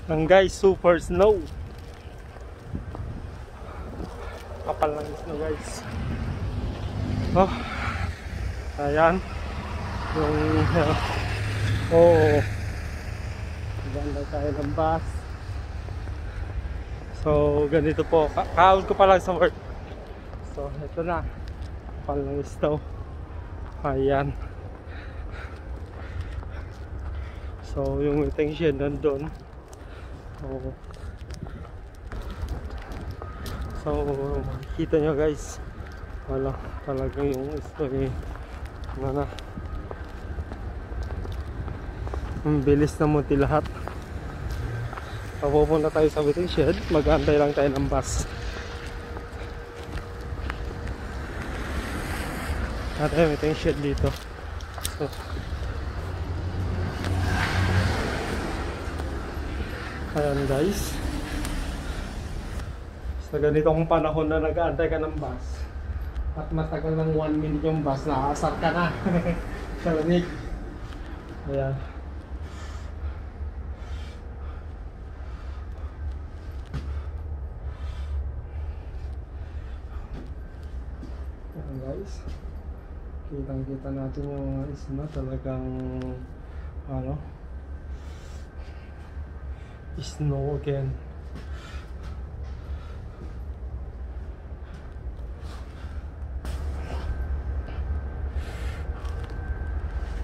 Ang guys, super snow. Kapal ng snow guys. Oh, ayan. Yung oh, ganda tayo ng bus. So ganito po, kahon ko pa lang sa work. So ito na, kapal ng snow. Ayan. So yung waiting shed nandun. So makikita nyo guys, wala talaga yung story na ang bilis na munti lahat. Papupunta tayo sa waiting shed, mag-aantay lang tayo ng bus. At yung waiting shed dito. So ayan guys, sa ganitong panahon na nag-aantay ka ng bus at matagal ng 1 minute yung bus, nakasar ka na sa lamig. Ayan. Ayan guys, kitang kita natin yung isna, talagang ano, snow again.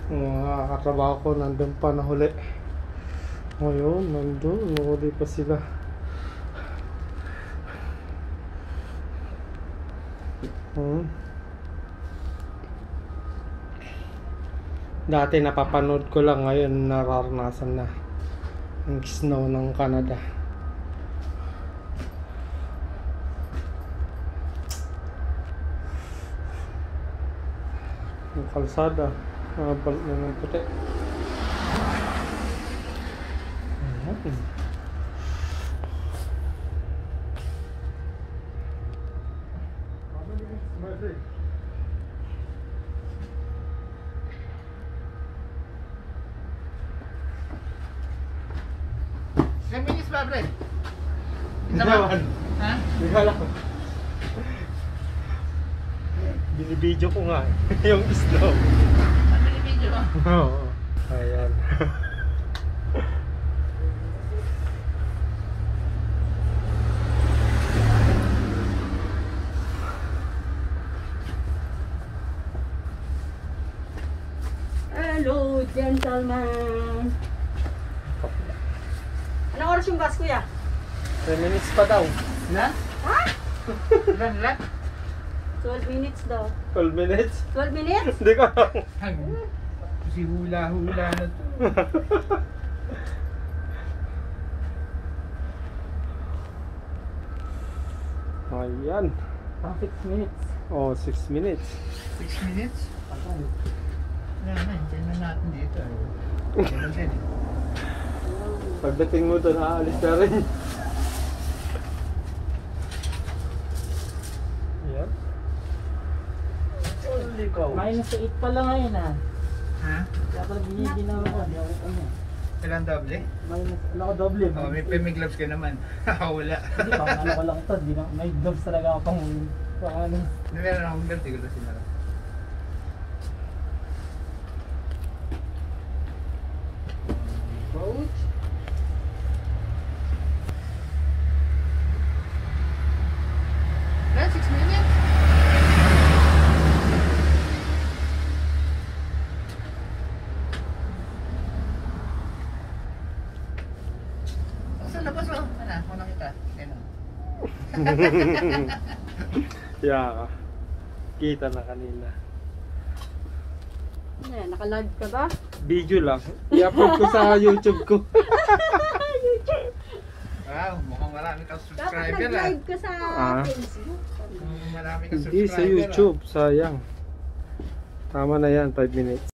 Mga katrabaho ko nandun pa nahuli. Ngayon nandun, nahuli pa sila. Dati napapanood ko lang, ngayon nararanasan na ang snow ng Canada. Ang kalsada, balik na ng puti. Ayan. Minutes ba, pre? Naman. Ha? Hindi ko alam. Binibidyo ko nga yung snow. Binibidyo ba? Oo. Ayan. Hello, gentlemen. Anong oras yung bus, kuya? 10 minutes pa daw. Na? Ha? Ilan lang? 12 minutes daw. 12 minutes? 12 minutes? Hindi ko alam. Si hula-hula na to. Ayan. 6 minutes. Oh, 6 minutes. 6 minutes? Wala na, hintayin na natin dito. Ganun din eh. Pagdating mo doon, aalis na rin. Ayan. Holy cow. Minus 8 pa lang ngayon ah. Ha? Kaya pala giniginaw ko. Di ako ano. Ilan doble? Minus, ano ko doble. Oh, may gloves ka naman. Wala. Hindi pa, ano ko lang to. Di na, may gloves talaga ako pang ano. Meron akong gloves, di ko na sinara. Coach? Ilan? 6 minutes? Sa labas oh. Ano? Ako nakita. Ano? Yeah. Kita na kanina. Naka-live ka ba? Video lang. I-upload ko sa YouTube ko. Wow, mukhang marami kang Dapat subscriber ah. nag-live ka sa Ah. Facebook. Marami kang Hindi subscriber sa YouTube, sayang. Tama na yan, 5 minutes.